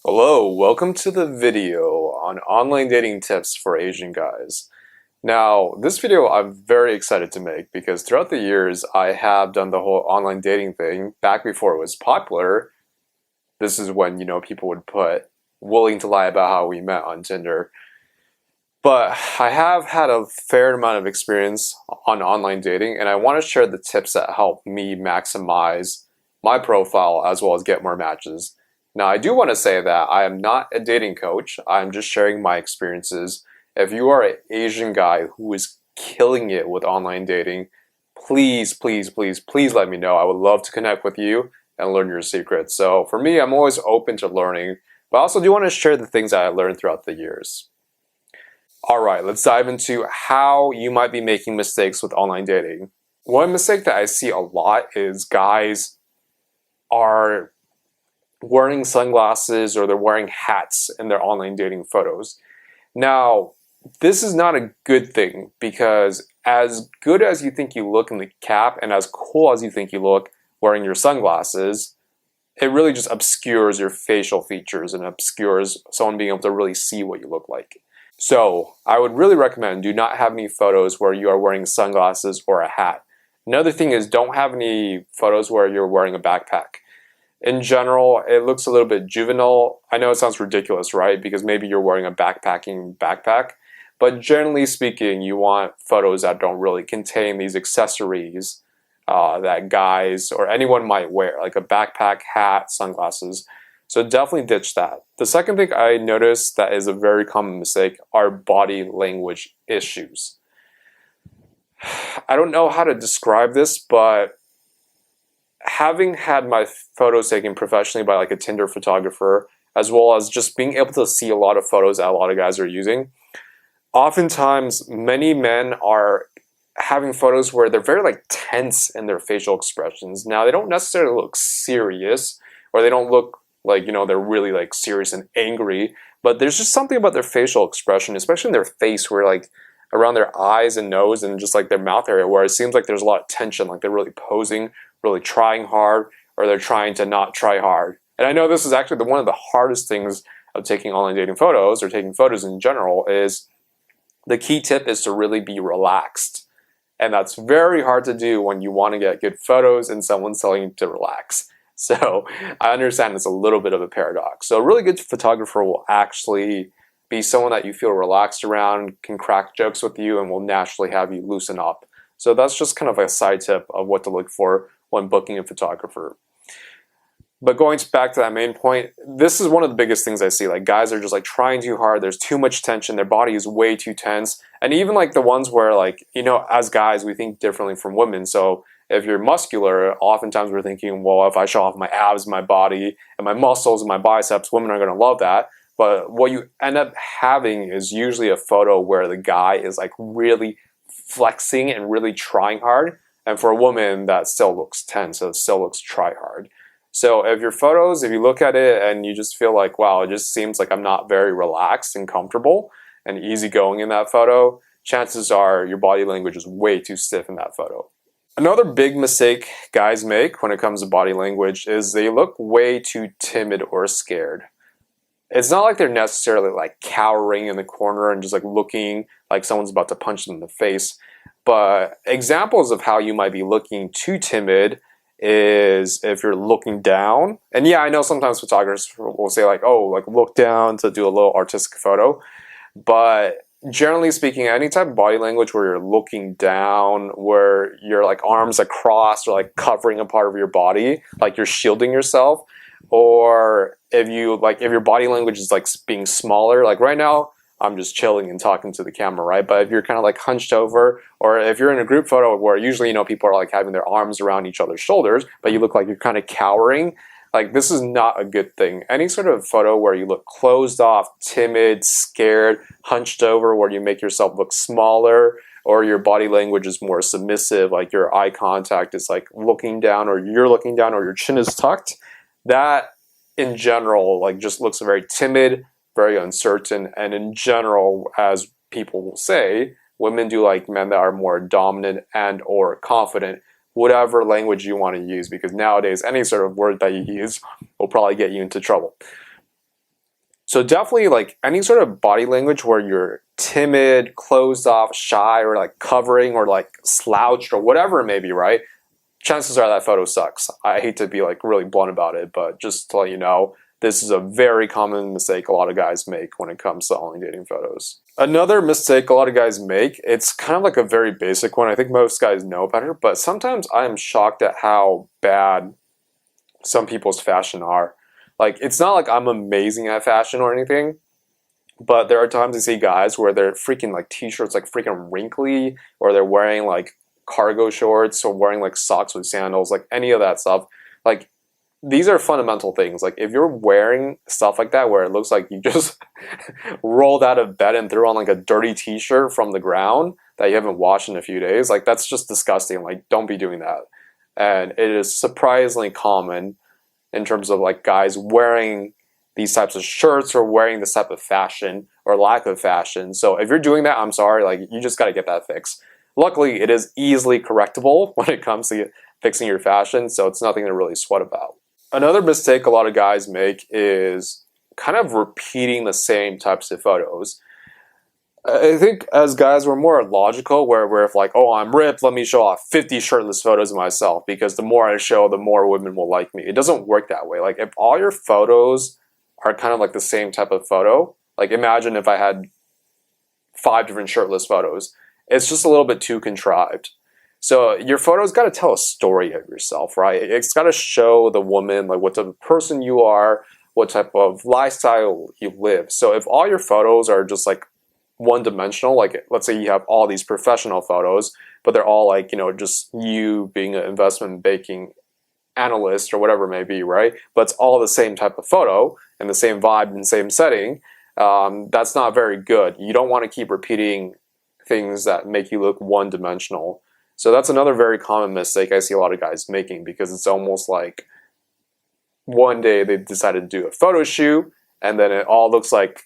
Hello, welcome to the video on online dating tips for Asian guys. Now, this video I'm very excited to make because throughout the years I have done the whole online dating thing back before it was popular. This is when, people would put willing to lie about how we met on Tinder. But I have had a fair amount of experience on online dating and I want to share the tips that help me maximize my profile as well as get more matches. Now, I do want to say that I am not a dating coach. I'm just sharing my experiences. If you are an Asian guy who is killing it with online dating, please, please, please, please let me know. I would love to connect with you and learn your secrets. So for me, I'm always open to learning, but I also do want to share the things that I learned throughout the years. All right, let's dive into how you might be making mistakes with online dating. One mistake that I see a lot is guys are wearing sunglasses or they're wearing hats in their online dating photos. Now, this is not a good thing because as good as you think you look in the cap and as cool as you think you look wearing your sunglasses, it really just obscures your facial features and obscures someone being able to really see what you look like. So I would really recommend do not have any photos where you are wearing sunglasses or a hat. Another thing is don't have any photos where you're wearing a backpack. In general, it looks a little bit juvenile. I know it sounds ridiculous, right? Because maybe you're wearing a backpacking backpack. But generally speaking, you want photos that don't really contain these accessories that guys or anyone might wear, like a backpack, hat, sunglasses. So definitely ditch that. The second thing I noticed that is a very common mistake are body language issues. I don't know how to describe this, but having had my photos taken professionally by like a Tinder photographer, as well as just being able to see a lot of photos that a lot of guys are using, oftentimes many men are having photos where they're very like tense in their facial expressions. Now, they don't necessarily look serious or they don't look like, they're really like serious and angry, but there's just something about their facial expression, especially in their face where like around their eyes and nose and just like their mouth area where it seems like there's a lot of tension, like they're really posing, really trying hard, or they're trying to not try hard. And I know this is actually one of the hardest things of taking online dating photos or taking photos in general is the key tip is to really be relaxed. And that's very hard to do when you want to get good photos and someone's telling you to relax. So I understand it's a little bit of a paradox. So a really good photographer will actually be someone that you feel relaxed around, can crack jokes with you, and will naturally have you loosen up. So that's just kind of a side tip of what to look for when booking a photographer. But going back to that main point, this is one of the biggest things I see. Like guys are just like trying too hard. There's too much tension. Their body is way too tense. And even like the ones where like, as guys, we think differently from women. So if you're muscular, oftentimes we're thinking, well, if I show off my abs, my body, and my muscles and my biceps, women are going to love that. But what you end up having is usually a photo where the guy is like really flexing and really trying hard. And for a woman, that still looks tense, so it still looks try hard. So if your photos, if you look at it and you just feel like, wow, it just seems like I'm not very relaxed and comfortable and easygoing in that photo, chances are your body language is way too stiff in that photo. Another big mistake guys make when it comes to body language is they look way too timid or scared. It's not like they're necessarily like cowering in the corner and just like looking like someone's about to punch them in the face. But examples of how you might be looking too timid is if you're looking down. And yeah, I know sometimes photographers will say like, oh, like look down to do a little artistic photo. But generally speaking, any type of body language where you're looking down, where your like arms across or like covering a part of your body, like you're shielding yourself, or if your body language is like being smaller, like right now, I'm just chilling and talking to the camera, right? But if you're kind of like hunched over, or if you're in a group photo where usually, people are like having their arms around each other's shoulders, but you look like you're kind of cowering, like this is not a good thing. Any sort of photo where you look closed off, timid, scared, hunched over, where you make yourself look smaller, or your body language is more submissive, like your eye contact is like looking down, or you're looking down, or your chin is tucked, that in general, like just looks very timid, very uncertain, and in general, as people will say, women do like men that are more dominant and or confident, whatever language you want to use, because nowadays any sort of word that you use will probably get you into trouble. So definitely like any sort of body language where you're timid, closed off, shy, or like covering or like slouched or whatever it may be, right? Chances are that photo sucks. I hate to be like really blunt about it, but just to let you know, this is a very common mistake a lot of guys make when it comes to online dating photos. Another mistake a lot of guys make, it's kind of like a very basic one. I think most guys know better, but sometimes I am shocked at how bad some people's fashion are. Like, it's not like I'm amazing at fashion or anything, but there are times I see guys where their freaking like t-shirts like freaking wrinkly, or they're wearing like cargo shorts or wearing like socks with sandals, like any of that stuff. Like, these are fundamental things. Like, if you're wearing stuff like that where it looks like you just rolled out of bed and threw on like a dirty t-shirt from the ground that you haven't washed in a few days, like that's just disgusting. Like, don't be doing that. And it is surprisingly common in terms of like guys wearing these types of shirts or wearing this type of fashion or lack of fashion. So if you're doing that, I'm sorry, like you just got to get that fixed. Luckily, it is easily correctable when it comes to fixing your fashion, so it's nothing to really sweat about. Another mistake a lot of guys make is kind of repeating the same types of photos. I think as guys, we're more logical, where we're like, oh, I'm ripped, let me show off 50 shirtless photos of myself, because the more I show, the more women will like me. It doesn't work that way. Like, if all your photos are kind of like the same type of photo, like imagine if I had 5 different shirtless photos, it's just a little bit too contrived. So your photo's got to tell a story of yourself, right? It's got to show the woman like what type of person you are, what type of lifestyle you live. So if all your photos are just like one-dimensional, like let's say you have all these professional photos, but they're all like, you know, just you being an investment banking analyst or whatever it may be, right? But it's all the same type of photo and the same vibe and same setting. That's not very good. You don't want to keep repeating things that make you look one-dimensional. So that's another very common mistake I see a lot of guys making, because it's almost like one day they decided to do a photo shoot and then it all looks like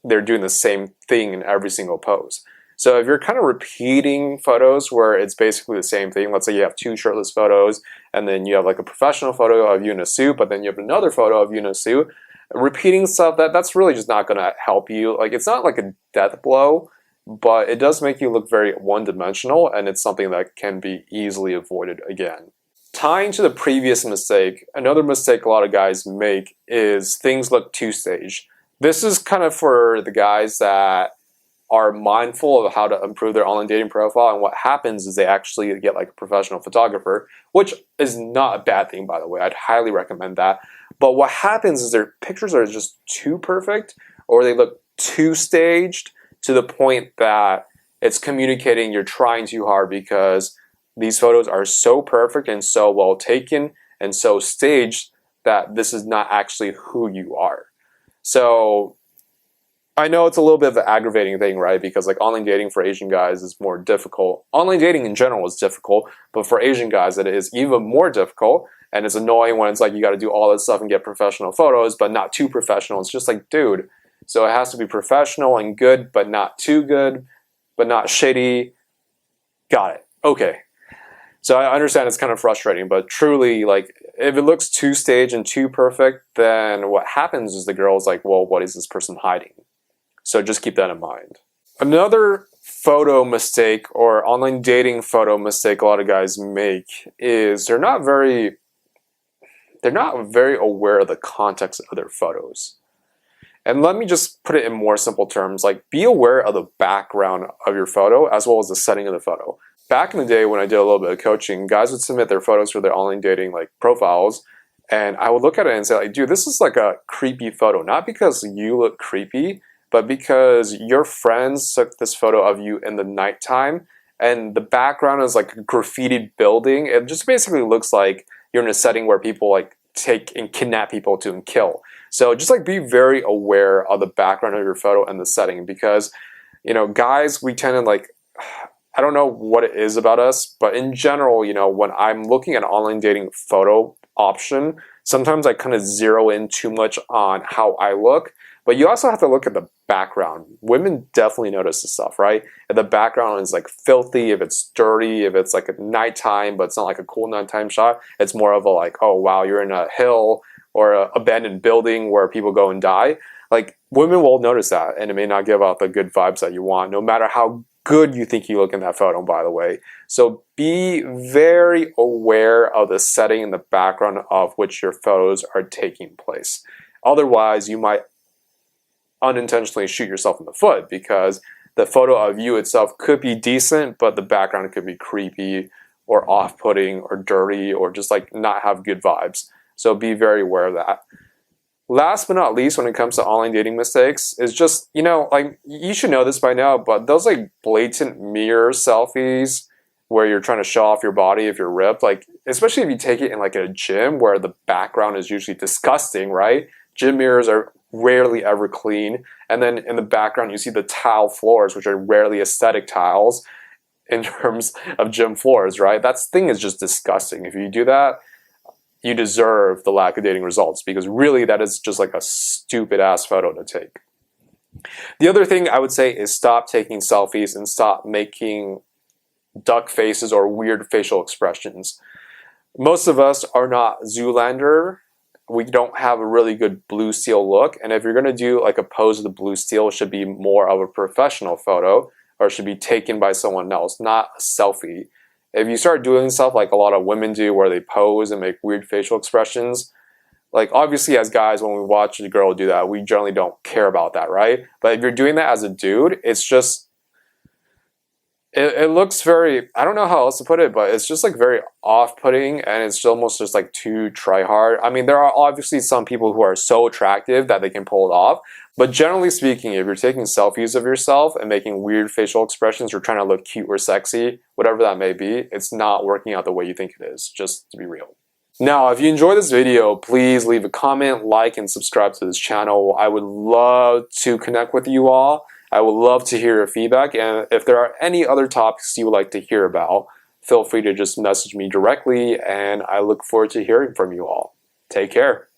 they're doing the same thing in every single pose. So if you're kind of repeating photos where it's basically the same thing, let's say you have 2 shirtless photos and then you have like a professional photo of you in a suit, but then you have another photo of you in a suit, repeating stuff, that's really just not going to help you. Like, it's not like a death blow, but it does make you look very one-dimensional, and it's something that can be easily avoided again. Tying to the previous mistake, another mistake a lot of guys make is things look too staged. This is kind of for the guys that are mindful of how to improve their online dating profile, and what happens is they actually get like a professional photographer, which is not a bad thing, by the way. I'd highly recommend that. But what happens is their pictures are just too perfect, or they look too staged, to the point that it's communicating you're trying too hard, because these photos are so perfect and so well taken and so staged that this is not actually who you are. So I know it's a little bit of an aggravating thing, right? Because like online dating for Asian guys is more difficult. Online dating in general is difficult, but for Asian guys it is even more difficult. And it's annoying when it's like you got to do all this stuff and get professional photos, but not too professional. It's just like, dude, so it has to be professional and good, but not too good, but not shady. Got it. Okay. So I understand it's kind of frustrating, but truly, like, if it looks too staged and too perfect, then what happens is the girl's like, well, what is this person hiding? So just keep that in mind. Another photo mistake, or online dating photo mistake a lot of guys make, is they're not very aware of the context of their photos. And let me just put it in more simple terms, like be aware of the background of your photo as well as the setting of the photo. Back in the day when I did a little bit of coaching, guys would submit their photos for their online dating like profiles, and I would look at it and say like, dude, this is like a creepy photo. Not because you look creepy, but because your friends took this photo of you in the nighttime, and the background is like a graffitied building. It just basically looks like you're in a setting where people like take and kidnap people to and kill. So just like be very aware of the background of your photo and the setting, because, you know, guys, we tend to like, I don't know what it is about us, but in general, you know, when I'm looking at an online dating photo option, sometimes I kind of zero in too much on how I look, but you also have to look at the background. Women definitely notice this stuff, right? If the background is like filthy, if it's dirty, if it's like a nighttime, but it's not like a cool nighttime shot, it's more of a like, oh wow, you're in a hill or an abandoned building where people go and die. Like, women will notice that, and it may not give out the good vibes that you want, no matter how good you think you look in that photo, by the way. So be very aware of the setting and the background of which your photos are taking place. Otherwise, you might unintentionally shoot yourself in the foot, because the photo of you itself could be decent, but the background could be creepy or off-putting or dirty or just like not have good vibes. So be very aware of that. Last but not least, when it comes to online dating mistakes, is just, like, you should know this by now, but those like blatant mirror selfies where you're trying to show off your body if you're ripped, like, especially if you take it in like a gym where the background is usually disgusting, right? Gym mirrors are rarely ever clean, and then in the background you see the tile floors, which are rarely aesthetic tiles in terms of gym floors, right? That thing is just disgusting. If you do that, you deserve the lack of dating results, because really that is just like a stupid ass photo to take. The other thing I would say is stop taking selfies and stop making duck faces or weird facial expressions. Most of us are not Zoolander. We don't have a really good blue steel look, and if you're going to do like a pose of the blue steel, it should be more of a professional photo, or it should be taken by someone else, not a selfie. If you start doing stuff like a lot of women do where they pose and make weird facial expressions, like, obviously as guys, when we watch a girl do that, we generally don't care about that, right? But if you're doing that as a dude, it's just, it looks very, I don't know how else to put it, but it's just like very off-putting, and it's almost just like too try-hard. I mean, there are obviously some people who are so attractive that they can pull it off, but generally speaking, if you're taking selfies of yourself and making weird facial expressions or trying to look cute or sexy, whatever that may be, it's not working out the way you think it is, just to be real. Now, if you enjoyed this video, please leave a comment, like, and subscribe to this channel. I would love to connect with you all. I would love to hear your feedback, and if there are any other topics you would like to hear about, feel free to just message me directly, and I look forward to hearing from you all. Take care.